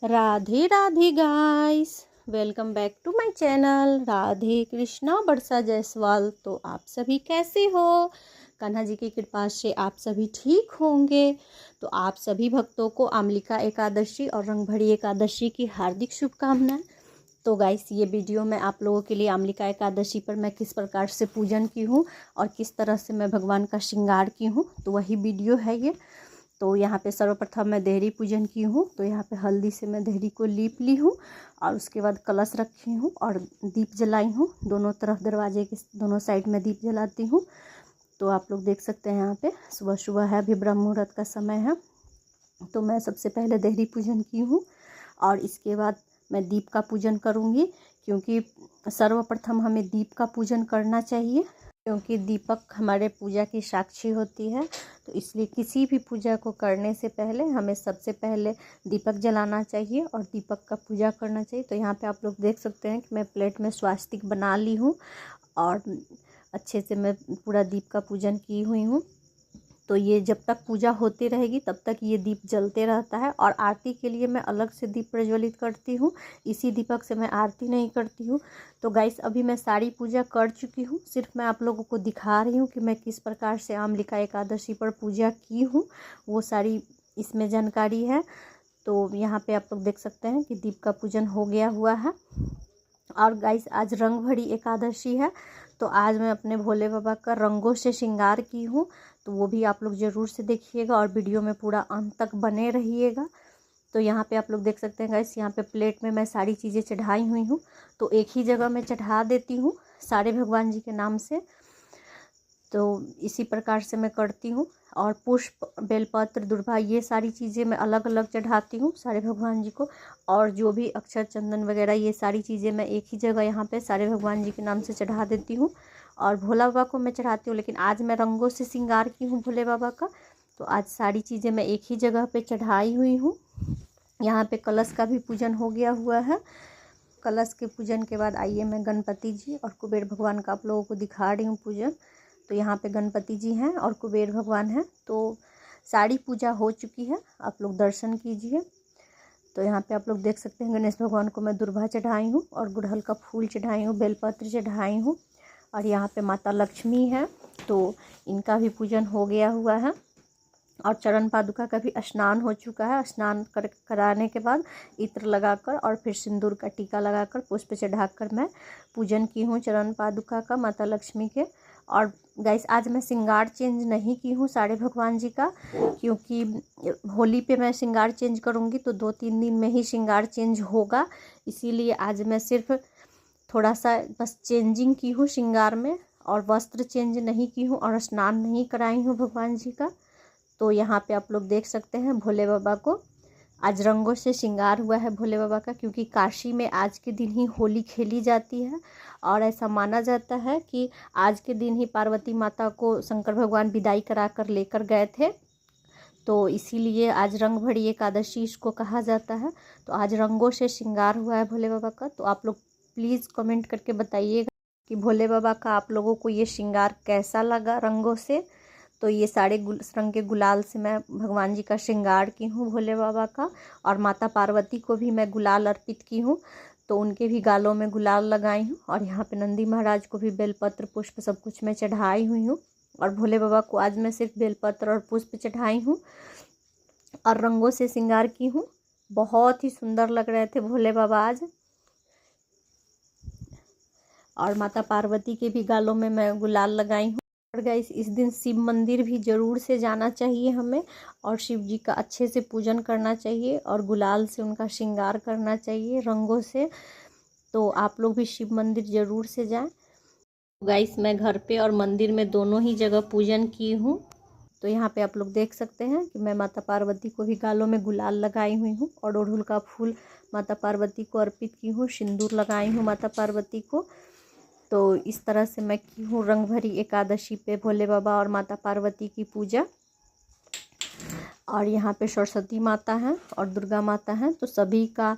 Radhe Radhe guys, welcome back to my channel Radhe Krishna Barsa Jaiswal. तो आप सभी कैसे हो? कान्हा जी की कृपा से आप सभी ठीक होंगे। तो आप सभी भक्तों को आमलिका एकादशी और रंगभरी एकादशी की हार्दिक शुभकामनाएं। तो गाइस, ये वीडियो मैं आप लोगों के लिए आमलिका एकादशी पर मैं किस प्रकार से पूजन की हूँ और किस तरह से मैं भगवान का श्रृंगार की हूँ, तो वही वीडियो है ये। तो यहाँ पे सर्वप्रथम मैं देहरी पूजन की हूँ। तो यहाँ पे हल्दी से मैं देहरी को लीप ली हूँ और उसके बाद कलश रखी हूँ और दीप जलाई हूँ। दोनों तरफ दरवाजे के दोनों साइड में दीप जलाती हूँ। तो आप लोग देख सकते हैं यहाँ पे सुबह सुबह है, अभी ब्रह्म मुहूर्त का समय है। तो मैं सबसे पहले देहरी पूजन की हूँ और इसके बाद मैं दीप का पूजन करूँगी, क्योंकि सर्वप्रथम हमें दीप का पूजन करना चाहिए, क्योंकि दीपक हमारे पूजा की साक्षी होती है। तो इसलिए किसी भी पूजा को करने से पहले हमें सबसे पहले दीपक जलाना चाहिए और दीपक का पूजा करना चाहिए। तो यहाँ पे आप लोग देख सकते हैं कि मैं प्लेट में स्वास्तिक बना ली हूँ और अच्छे से मैं पूरा दीप का पूजन की हुई हूँ। तो ये जब तक पूजा होती रहेगी तब तक ये दीप जलते रहता है। और आरती के लिए मैं अलग से दीप प्रज्वलित करती हूँ, इसी दीपक से मैं आरती नहीं करती हूँ। तो गाइस, अभी मैं सारी पूजा कर चुकी हूँ, सिर्फ मैं आप लोगों को दिखा रही हूँ कि मैं किस प्रकार से आमलिका एकादशी पर पूजा की हूँ, वो सारी इसमें जानकारी है। तो यहाँ पे आप लोग देख सकते हैं कि दीप का पूजन हो गया हुआ है। और गाइस, आज रंगभरी एकादशी है, तो आज मैं अपने भोले बाबा का रंगों से श्रृंगार की हूँ। तो वो भी आप लोग ज़रूर से देखिएगा और वीडियो में पूरा अंत तक बने रहिएगा। तो यहाँ पे आप लोग देख सकते हैं गाइस, यहाँ पे प्लेट में मैं सारी चीज़ें चढ़ाई हुई हूँ। तो एक ही जगह मैं चढ़ा देती हूँ सारे भगवान जी के नाम से। तो इसी प्रकार से मैं करती हूँ। और पुष्प, बेलपत्र, दुर्वा, ये सारी चीज़ें मैं अलग अलग चढ़ाती हूँ सारे भगवान जी को। और जो भी अक्षर, चंदन वगैरह, ये सारी चीज़ें मैं एक ही जगह यहाँ पे सारे भगवान जी के नाम से चढ़ा देती हूँ। और भोला बाबा को मैं चढ़ाती हूँ, लेकिन आज मैं रंगों से श्रृंगार की हूँ भोले बाबा का। तो आज सारी चीज़ें मैं एक ही जगह पे चढ़ाई हुई हूँ। यहाँ पे कलश का भी पूजन हो गया हुआ है। कलश के पूजन के बाद आइए मैं गणपति जी और कुबेर भगवान का आप लोगों को दिखा रही हूँ पूजन। तो यहाँ पे गणपति जी हैं और कुबेर भगवान हैं। तो सारी पूजा हो चुकी है, आप लोग दर्शन कीजिए। तो यहाँ पे आप लोग देख सकते हैं गणेश भगवान को मैं दुर्वा चढ़ाई हूँ और गुड़हल का फूल चढ़ाई हूँ, बेलपत्र चढ़ाई हूँ। और यहाँ पे माता लक्ष्मी है, तो इनका भी पूजन हो गया हुआ है। और चरण पादुका का भी स्नान हो चुका है। स्नान कराने के बाद इत्र लगाकर और फिर सिंदूर का टीका लगाकर पुष्प चढ़ाकर मैं पूजन की हूँ चरण पादुका का, माता लक्ष्मी के। और गाइस, आज मैं श्रृंगार चेंज नहीं की हूँ सारे भगवान जी का, क्योंकि होली पे मैं श्रृंगार चेंज करूँगी तो 2-3 दिन में ही श्रृंगार चेंज होगा। इसीलिए आज मैं सिर्फ थोड़ा सा बस चेंजिंग की हूँ श्रृंगार में, और वस्त्र चेंज नहीं की हूँ और स्नान नहीं कराई हूँ भगवान जी का। तो यहाँ पे आप लोग देख सकते हैं भोले बाबा को आज रंगों से श्रृंगार हुआ है भोले बाबा का, क्योंकि काशी में आज के दिन ही होली खेली जाती है। और ऐसा माना जाता है कि आज के दिन ही पार्वती माता को शंकर भगवान विदाई करा कर लेकर गए थे। तो इसीलिए आज रंगभरी एकादशी इसको कहा जाता है। तो आज रंगों से श्रृंगार हुआ है भोले बाबा का। तो आप लोग प्लीज़ कमेंट करके बताइएगा कि भोले बाबा का आप लोगों को ये श्रृंगार कैसा लगा रंगों से। तो ये सारे रंग के गुलाल से मैं भगवान जी का श्रृंगार की हूँ भोले बाबा का। और माता पार्वती को भी मैं गुलाल अर्पित की हूँ, तो उनके भी गालों में गुलाल लगाई हूँ। और यहाँ पे नंदी महाराज को भी बेलपत्र, पुष्प सब कुछ मैं चढ़ाई हुई हूँ। और भोले बाबा को आज मैं सिर्फ बेलपत्र और पुष्प चढ़ाई हूँ और रंगों से श्रृंगार की हूँ। बहुत ही सुंदर लग रहे थे भोले बाबा आज। और माता पार्वती के भी गालों में मैं गुलाल लगाई हूँ। और गाइस, इस दिन शिव मंदिर भी ज़रूर से जाना चाहिए हमें, और शिव जी का अच्छे से पूजन करना चाहिए और गुलाल से उनका श्रृंगार करना चाहिए रंगों से। तो आप लोग भी शिव मंदिर ज़रूर से जाएं। गाइस, मैं घर पे और मंदिर में दोनों ही जगह पूजन की हूँ। तो यहाँ पे आप लोग देख सकते हैं कि मैं माता पार्वती को भी गालों में गुलाल लगाई हुई हूँ और अड़हुल का फूल माता पार्वती को अर्पित की हूँ, सिंदूर लगाई हूँ माता पार्वती को। तो इस तरह से मैं की हूँ रंगभरी एकादशी पे भोले बाबा और माता पार्वती की पूजा। और यहाँ पे सरस्वती माता हैं और दुर्गा माता हैं, तो सभी का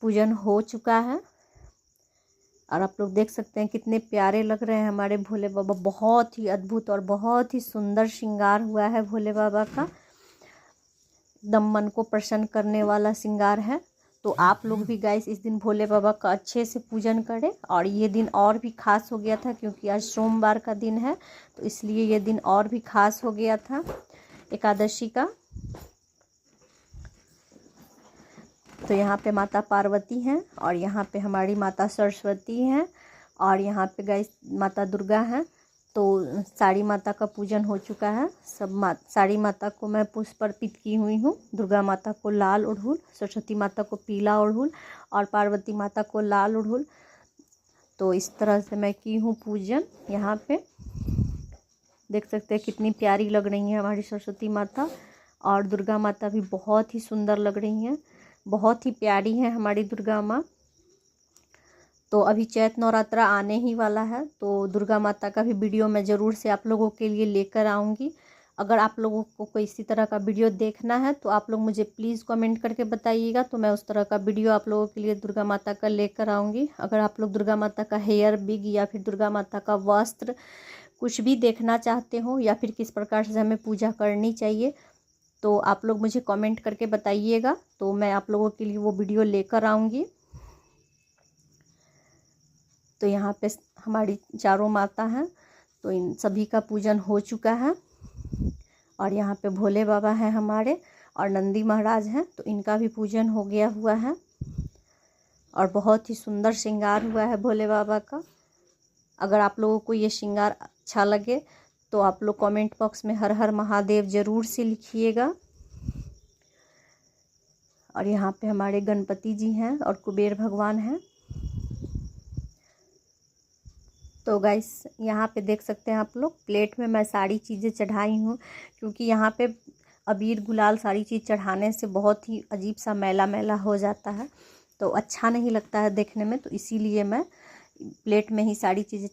पूजन हो चुका है। और आप लोग देख सकते हैं कितने प्यारे लग रहे हैं हमारे भोले बाबा। बहुत ही अद्भुत और बहुत ही सुंदर श्रृंगार हुआ है भोले बाबा का। एकदम मन को प्रसन्न करने वाला श्रृंगार है। तो आप लोग भी गाइस इस दिन भोले बाबा का अच्छे से पूजन करें। और ये दिन और भी खास हो गया था क्योंकि आज सोमवार का दिन है, तो इसलिए ये दिन और भी खास हो गया था एकादशी का। तो यहाँ पे माता पार्वती हैं और यहाँ पे हमारी माता सरस्वती हैं और यहाँ पे गाइस माता दुर्गा हैं। तो सारी माता का पूजन हो चुका है। सारी माता को मैं पुष्प अर्पित की हुई हूँ। दुर्गा माता को लाल अड़हुल, सरस्वती माता को पीला अड़हुल और पार्वती माता को लाल अड़हुल। तो इस तरह से मैं की हूँ पूजन। यहाँ पे देख सकते हैं कितनी प्यारी लग रही है हमारी सरस्वती माता, और दुर्गा माता भी बहुत ही सुंदर लग रही हैं, बहुत ही प्यारी है हमारी दुर्गा माँ। तो अभी चैत नवरात्रा आने ही वाला है, तो दुर्गा माता का भी वीडियो मैं ज़रूर से आप लोगों के लिए लेकर आऊँगी। अगर आप लोगों को कोई इसी तरह का वीडियो देखना है तो आप लोग मुझे प्लीज़ कमेंट करके बताइएगा, तो मैं उस तरह का वीडियो आप लोगों के लिए दुर्गा माता का लेकर आऊँगी। अगर आप लोग दुर्गा माता का हेयर बिग या फिर दुर्गा माता का वस्त्र कुछ भी देखना चाहते हो या फिर किस प्रकार से हमें पूजा करनी चाहिए, तो आप लोग मुझे कमेंट करके बताइएगा, तो मैं आप लोगों के लिए वो वीडियो लेकर आऊँगी। तो यहाँ पे हमारी चारों माता हैं, तो इन सभी का पूजन हो चुका है। और यहाँ पे भोले बाबा हैं हमारे और नंदी महाराज हैं, तो इनका भी पूजन हो गया हुआ है और बहुत ही सुंदर श्रृंगार हुआ है भोले बाबा का। अगर आप लोगों को ये श्रृंगार अच्छा लगे तो आप लोग कमेंट बॉक्स में हर हर महादेव ज़रूर से लिखिएगा। और यहाँ पे हमारे गणपति जी हैं और कुबेर भगवान हैं। तो गाइस यहाँ पे देख सकते हैं आप लोग, प्लेट में मैं सारी चीज़ें चढ़ाई हूँ, क्योंकि यहाँ पे अबीर गुलाल सारी चीज़ चढ़ाने से बहुत ही अजीब सा मैला मैला हो जाता है, तो अच्छा नहीं लगता है देखने में, तो इसीलिए मैं प्लेट में ही सारी चीज़ें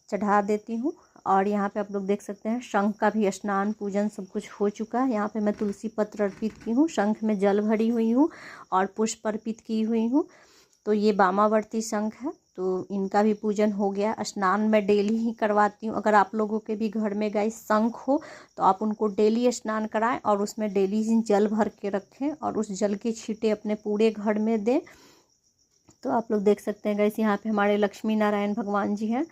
चढ़ा देती हूँ। और यहाँ पे आप लोग देख सकते हैं शंख का भी स्नान पूजन सब कुछ हो चुका है। यहाँ पे मैं तुलसी पत्र अर्पित की हूँ, शंख में जल भरी हुई हूँ और पुष्प अर्पित की हुई हूँ। तो ये वामावर्ती शंख है, तो इनका भी पूजन हो गया। स्नान मैं डेली ही करवाती हूँ। अगर आप लोगों के भी घर में गाइस शंख हो तो आप उनको डेली स्नान कराएं और उसमें डेली ही जल भर के रखें और उस जल के छींटे अपने पूरे घर में दें। तो आप लोग देख सकते हैं गाइस यहाँ पे हमारे लक्ष्मी नारायण भगवान जी हैं,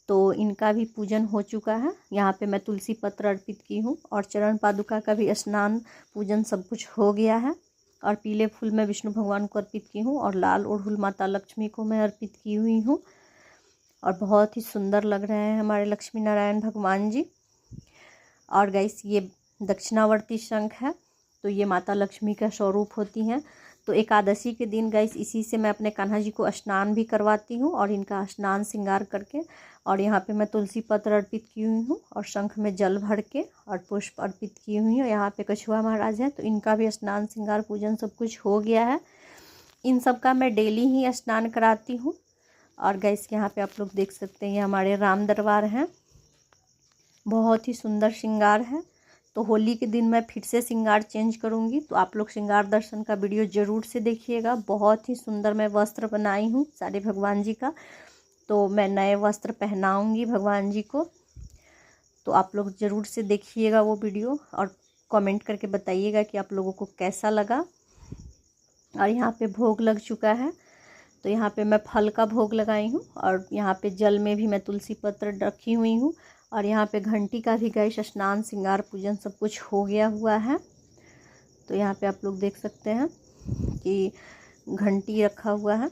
तो इनका भी पूजन हो चुका है। यहाँ पे मैं तुलसी पत्र अर्पित की हूँ और चरण पादुका का भी स्नान पूजन सब कुछ हो गया है। और पीले फूल मैं विष्णु भगवान को अर्पित की हूँ और लाल अड़हुल माता लक्ष्मी को मैं अर्पित की हुई हूँ। और बहुत ही सुंदर लग रहे हैं हमारे लक्ष्मी नारायण भगवान जी। और गाइस ये दक्षिणावर्ती शंख है, तो ये माता लक्ष्मी का स्वरूप होती हैं। तो एकादशी के दिन गाइस इसी से मैं अपने कान्हा जी को स्नान भी करवाती हूँ और इनका स्नान श्रृंगार करके। और यहाँ पे मैं तुलसी पत्र अर्पित की हुई हूँ और शंख में जल भर के और पुष्प अर्पित की हुई हूँ। यहाँ पे कछुआ महाराज हैं, तो इनका भी स्नान श्रृंगार पूजन सब कुछ हो गया है। इन सब का मैं डेली ही स्नान कराती हूँ। और गाइस यहाँ पे आप लोग देख सकते हैं ये हमारे राम दरबार हैं, बहुत ही सुंदर श्रृंगार है। तो होली के दिन मैं फिर से श्रृंगार चेंज करूँगी, तो आप लोग श्रृंगार दर्शन का वीडियो ज़रूर से देखिएगा। बहुत ही सुंदर मैं वस्त्र बनाई हूँ सारे भगवान जी का, तो मैं नए वस्त्र पहनाऊँगी भगवान जी को। तो आप लोग ज़रूर से देखिएगा वो वीडियो और कमेंट करके बताइएगा कि आप लोगों को कैसा लगा। और यहाँ पे भोग लग चुका है, तो यहाँ पे मैं फल का भोग लगाई हूँ और यहाँ पे जल में भी मैं तुलसी पत्र रखी हुई हूँ। और यहाँ पे घंटी का भी गाइस स्नान श्रृंगार पूजन सब कुछ हो गया हुआ है। तो यहाँ पे आप लोग देख सकते हैं कि घंटी रखा हुआ है,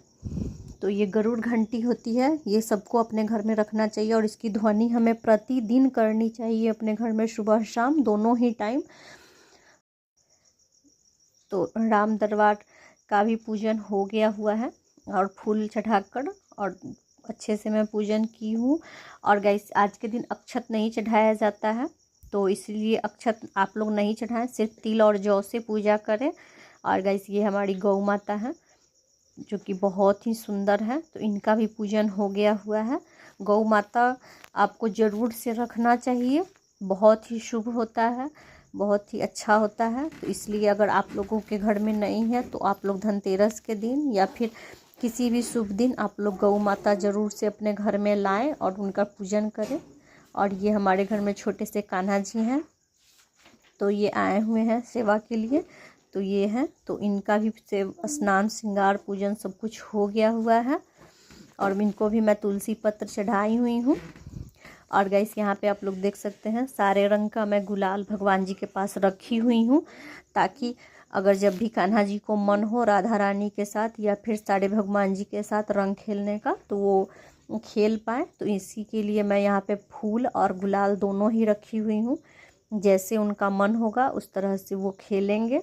तो ये गरुड़ घंटी होती है, ये सबको अपने घर में रखना चाहिए और इसकी ध्वनि हमें प्रतिदिन करनी चाहिए अपने घर में, सुबह शाम दोनों ही टाइम। तो राम दरबार का भी पूजन हो गया हुआ है और फूल चढ़ाकर और अच्छे से मैं पूजन की हूँ। और गाइस आज के दिन अक्षत नहीं चढ़ाया जाता है, तो इसलिए अक्षत आप लोग नहीं चढ़ाएं, सिर्फ तिल और जौ से पूजा करें। और गाइस ये हमारी गौ माता है जो कि बहुत ही सुंदर है, तो इनका भी पूजन हो गया हुआ है। गौ माता आपको ज़रूर से रखना चाहिए, बहुत ही शुभ होता है, बहुत ही अच्छा होता है। तो इसलिए अगर आप लोगों के घर में नहीं है तो आप लोग धनतेरस के दिन या फिर किसी भी शुभ दिन आप लोग गौ माता ज़रूर से अपने घर में लाएं और उनका पूजन करें। और ये हमारे घर में छोटे से कान्हा जी हैं, तो ये आए हुए हैं सेवा के लिए, तो ये हैं, तो इनका भी से स्नान श्रृंगार पूजन सब कुछ हो गया हुआ है और इनको भी मैं तुलसी पत्र चढ़ाई हुई हूँ। और गाइस यहाँ पे आप लोग देख सकते हैं सारे रंग का मैं गुलाल भगवान जी के पास रखी हुई हूँ, ताकि अगर जब भी कान्हा जी को मन हो राधा रानी के साथ या फिर सारे भगवान जी के साथ रंग खेलने का तो वो खेल पाए। तो इसी के लिए मैं यहाँ पे फूल और गुलाल दोनों ही रखी हुई हूँ, जैसे उनका मन होगा उस तरह से वो खेलेंगे।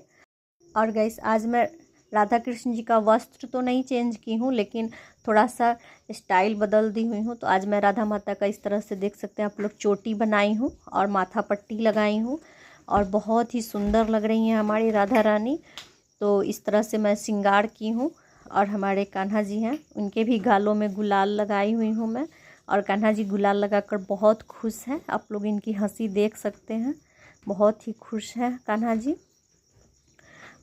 और गाइस आज मैं राधा कृष्ण जी का वस्त्र तो नहीं चेंज की हूँ, लेकिन थोड़ा सा स्टाइल बदल दी हुई हूँ। तो आज मैं राधा माता का इस तरह से देख सकते हैं आप लोग चोटी बनाई हूँ और माथा पट्टी लगाई हूँ और बहुत ही सुंदर लग रही हैं हमारी राधा रानी। तो इस तरह से मैं श्रृंगार की हूँ। और हमारे कान्हा जी हैं, उनके भी गालों में गुलाल लगाई हुई हूँ मैं, और कान्हा जी गुलाल लगाकर बहुत खुश हैं। आप लोग इनकी हंसी देख सकते हैं, बहुत ही खुश हैं कान्हा जी।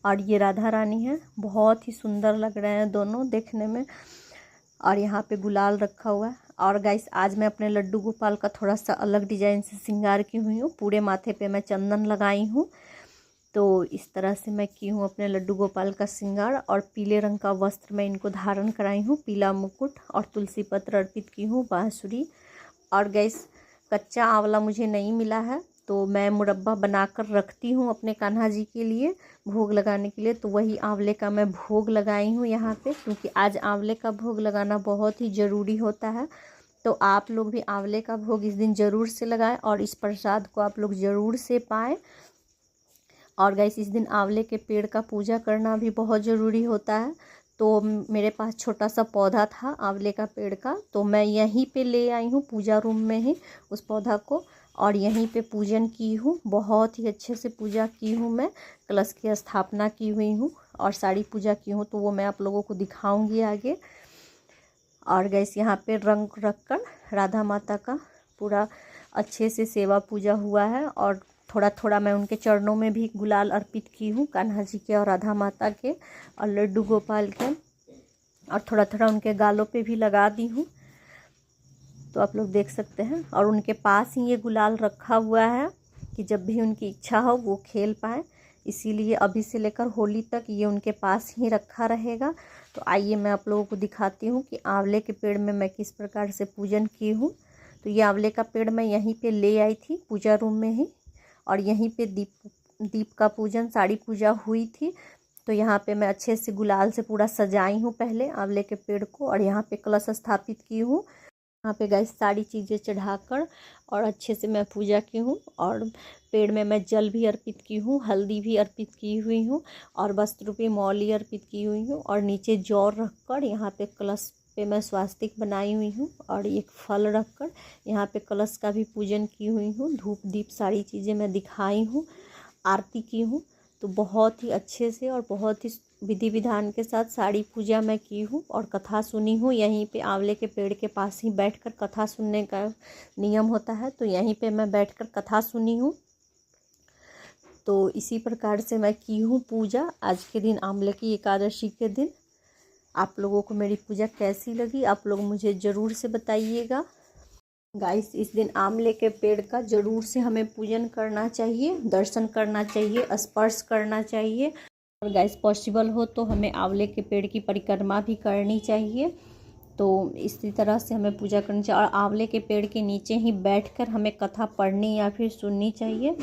और ये राधा रानी है, बहुत ही सुंदर लग रहे हैं दोनों देखने में। और यहाँ पे गुलाल रखा हुआ है। और गाइस आज मैं अपने लड्डू गोपाल का थोड़ा सा अलग डिजाइन से श्रृंगार की हुई हूँ। पूरे माथे पे मैं चंदन लगाई हूँ। तो इस तरह से मैं की हूँ अपने लड्डू गोपाल का श्रृंगार। और पीले रंग का वस्त्र मैं इनको धारण कराई हूँ, पीला मुकुट, और तुलसी पत्र अर्पित की हूँ, बांसुरी। और गाइस कच्चा आंवला मुझे नहीं मिला है, तो मैं मुरब्बा बनाकर रखती हूँ अपने कान्हा जी के लिए भोग लगाने के लिए। तो वही आंवले का मैं भोग लगाई हूँ यहाँ पे, क्योंकि आज आंवले का भोग लगाना बहुत ही ज़रूरी होता है। तो आप लोग भी आंवले का भोग इस दिन ज़रूर से लगाएं और इस प्रसाद को आप लोग ज़रूर से पाएँ। और गाइस इस दिन आंवले के पेड़ का पूजा करना भी बहुत ज़रूरी होता है। तो मेरे पास छोटा सा पौधा था आंवले का पेड़ का, तो मैं यहीं पे ले आई हूँ पूजा रूम में ही उस पौधा को, और यहीं पे पूजन की हूँ। बहुत ही अच्छे से पूजा की हूँ मैं, कलश की स्थापना की हुई हूँ और सारी पूजा की हूँ, तो वो मैं आप लोगों को दिखाऊंगी आगे। और गैस यहाँ पे रंग रखकर राधा माता का पूरा अच्छे से सेवा पूजा हुआ है। और थोड़ा थोड़ा मैं उनके चरणों में भी गुलाल अर्पित की हूँ, कान्हा जी के और राधा माता के और लड्डू गोपाल के, और थोड़ा थोड़ा उनके गालों पे भी लगा दी हूँ। तो आप लोग देख सकते हैं। और उनके पास ही ये गुलाल रखा हुआ है कि जब भी उनकी इच्छा हो वो खेल पाए, इसीलिए अभी से लेकर होली तक ये उनके पास ही रखा रहेगा। तो आइए मैं आप लोगों को दिखाती हूँ कि आंवले के पेड़ में मैं किस प्रकार से पूजन की हूँ। तो ये आंवले का पेड़ मैं यहीं पे ले आई थी पूजा रूम में ही, और यहीं पे दीप का पूजन, साड़ी पूजा हुई थी। तो यहाँ पे मैं अच्छे से गुलाल से पूरा सजाई हूँ पहले आंवले के पेड़ को, और यहाँ पे कलश स्थापित की हूँ। यहाँ पे गाइस सारी चीज़ें चढ़ाकर और अच्छे से मैं पूजा की हूँ। और पेड़ में मैं जल भी अर्पित की हूँ, हल्दी भी अर्पित की हुई हूँ, और वस्त्र पे मौली अर्पित की हुई हूँ, और नीचे जौ रखकर यहाँ पे कलश पे मैं स्वास्तिक बनाई हुई हूँ, और एक फल रखकर यहाँ पे कलश का भी पूजन की हुई हूँ। धूप दीप सारी चीज़ें मैं दिखाई हूँ, आरती की हूँ। तो बहुत ही अच्छे से और बहुत ही विधि विधान के साथ साड़ी पूजा मैं की हूँ और कथा सुनी हूँ। यहीं पे आंवले के पेड़ के पास ही बैठकर कथा सुनने का नियम होता है, तो यहीं पे मैं बैठकर कथा सुनी हूँ। तो इसी प्रकार से मैं की हूँ पूजा आज के दिन, आंवले की एकादशी के दिन। आप लोगों को मेरी पूजा कैसी लगी आप लोग मुझे ज़रूर से बताइएगा। गाइस इस दिन आंवले के पेड़ का ज़रूर से हमें पूजन करना चाहिए, दर्शन करना चाहिए, स्पर्श करना चाहिए। और गाइस पॉसिबल हो तो हमें आंवले के पेड़ की परिक्रमा भी करनी चाहिए। तो इसी तरह से हमें पूजा करनी चाहिए, और आंवले के पेड़ के नीचे ही बैठकर हमें कथा पढ़नी या फिर सुननी चाहिए।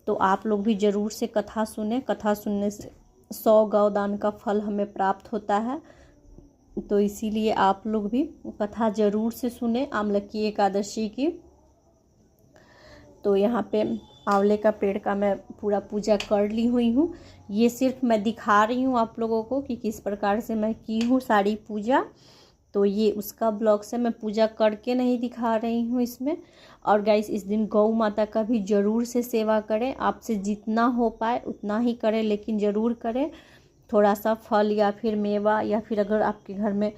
तो आप लोग भी ज़रूर से कथा सुने, कथा सुनने से 100 गौदान का फल हमें प्राप्त होता है। तो इसीलिए आप लोग भी कथा ज़रूर से सुने आंवले की एकादशी की। तो यहाँ पे आंवले का पेड़ का मैं पूरा पूजा कर ली हुई हूँ। ये सिर्फ मैं दिखा रही हूँ आप लोगों को कि किस प्रकार से मैं की हूँ सारी पूजा। तो ये उसका ब्लॉग से मैं पूजा करके नहीं दिखा रही हूँ इसमें। और गाइस इस दिन गौ माता का भी ज़रूर से सेवा करें, आपसे जितना हो पाए उतना ही करें, लेकिन ज़रूर करें। थोड़ा सा फल या फिर मेवा, या फिर अगर आपके घर में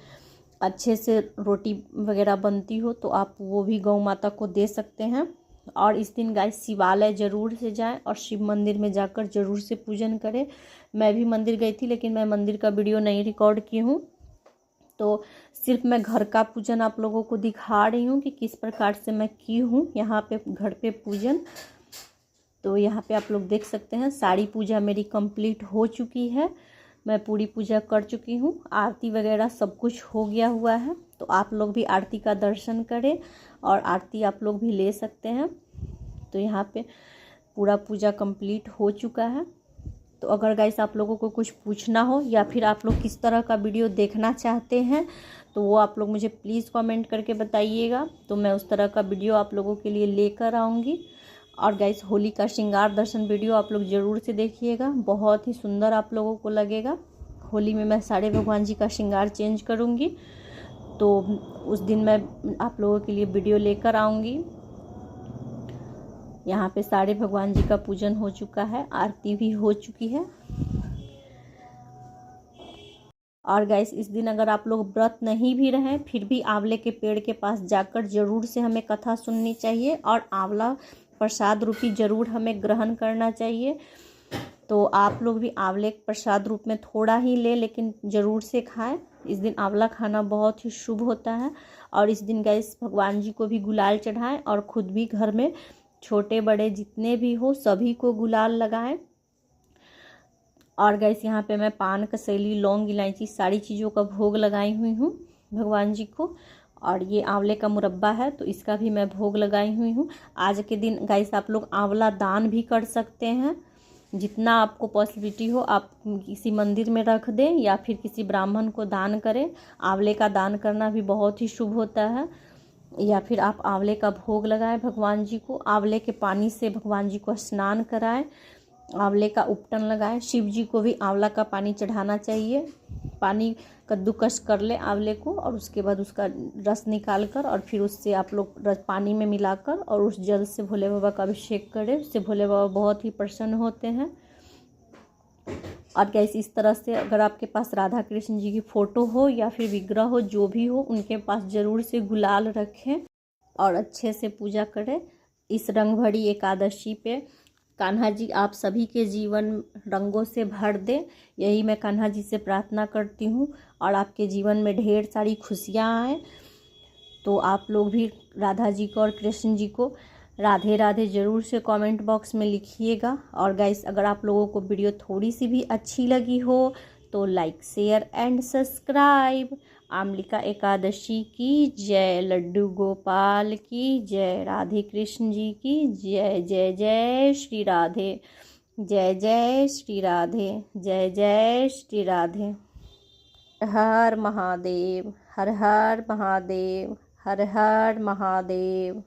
अच्छे से रोटी वगैरह बनती हो तो आप वो भी गौ माता को दे सकते हैं। और इस दिन गाइस शिवालय ज़रूर से जाएं और शिव मंदिर में जाकर ज़रूर से पूजन करें। मैं भी मंदिर गई थी, लेकिन मैं मंदिर का वीडियो नहीं रिकॉर्ड की हूँ, तो सिर्फ मैं घर का पूजन आप लोगों को दिखा रही हूँ कि किस प्रकार से मैं की हूँ यहाँ पे घर पे पूजन। तो यहाँ पे आप लोग देख सकते हैं सारी पूजा मेरी कंप्लीट हो चुकी है। मैं पूरी पूजा कर चुकी हूँ, आरती वगैरह सब कुछ हो गया हुआ है। तो आप लोग भी आरती का दर्शन करें और आरती आप लोग भी ले सकते हैं। तो यहाँ पे पूरा पूजा कंप्लीट हो चुका है। तो अगर गाइस आप लोगों को कुछ पूछना हो या फिर आप लोग किस तरह का वीडियो देखना चाहते हैं तो वो आप लोग मुझे प्लीज़ कमेंट करके बताइएगा, तो मैं उस तरह का वीडियो आप लोगों के लिए लेकर आऊँगी। और गाइस होली का श्रृंगार दर्शन वीडियो आप लोग ज़रूर से देखिएगा, बहुत ही सुंदर आप लोगों को लगेगा। होली में मैं सारे भगवान जी का श्रृंगार चेंज करूँगी, तो उस दिन मैं आप लोगों के लिए वीडियो लेकर आऊँगी। यहाँ पे सारे भगवान जी का पूजन हो चुका है, आरती भी हो चुकी है। और गाइस इस दिन अगर आप लोग व्रत नहीं भी रहें फिर भी आंवले के पेड़ के पास जाकर ज़रूर से हमें कथा सुननी चाहिए और आंवला प्रसाद रूपी ज़रूर हमें ग्रहण करना चाहिए। तो आप लोग भी आंवले प्रसाद रूप में थोड़ा ही ले लेकिन ज़रूर से खाएं। इस दिन आंवला खाना बहुत ही शुभ होता है। और इस दिन गाइस भगवान जी को भी गुलाल चढ़ाएं और ख़ुद भी घर में छोटे बड़े जितने भी हो सभी को गुलाल लगाएं। और गैस यहाँ पे मैं पान कसैली लौंग इलायची सारी चीज़ों का भोग लगाई हुई हूँ भगवान जी को। और ये आंवले का मुरब्बा है तो इसका भी मैं भोग लगाई हुई हूँ। आज के दिन गैस आप लोग आंवला दान भी कर सकते हैं, जितना आपको पॉसिबिलिटी हो आप किसी मंदिर में रख दें या फिर किसी ब्राह्मण को दान करें। आंवले का दान करना भी बहुत ही शुभ होता है। या फिर आप आंवले का भोग लगाएं भगवान जी को, आंवले के पानी से भगवान जी को स्नान कराएं, आंवले का उपटन लगाएं। शिव जी को भी आंवला का पानी चढ़ाना चाहिए। पानी कद्दूकस कर ले आंवले को और उसके बाद उसका रस निकाल कर और फिर उससे आप लोग पानी में मिलाकर और उस जल से भोले बाबा का अभिषेक करें। उससे भोले बाबा बहुत ही प्रसन्न होते हैं। और कैसे इस तरह से अगर आपके पास राधा कृष्ण जी की फ़ोटो हो या फिर विग्रह हो जो भी हो उनके पास ज़रूर से गुलाल रखें और अच्छे से पूजा करें। इस रंग भरी एकादशी पे कान्हा जी आप सभी के जीवन रंगों से भर दे, यही मैं कान्हा जी से प्रार्थना करती हूँ। और आपके जीवन में ढेर सारी खुशियाँ आए। तो आप लोग भी राधा जी को और कृष्ण जी को राधे राधे ज़रूर से कमेंट बॉक्स में लिखिएगा। और गाइस अगर आप लोगों को वीडियो थोड़ी सी भी अच्छी लगी हो तो like share and subscribe. Amalaki Ekadashi की जय, लड्डू गोपाल की जय, राधे कृष्ण जी की जय। जय जय श्री राधे, जय जय श्री राधे, जय जय श्री राधे। हर महादेव, हर हर महादेव, हर हर महादेव।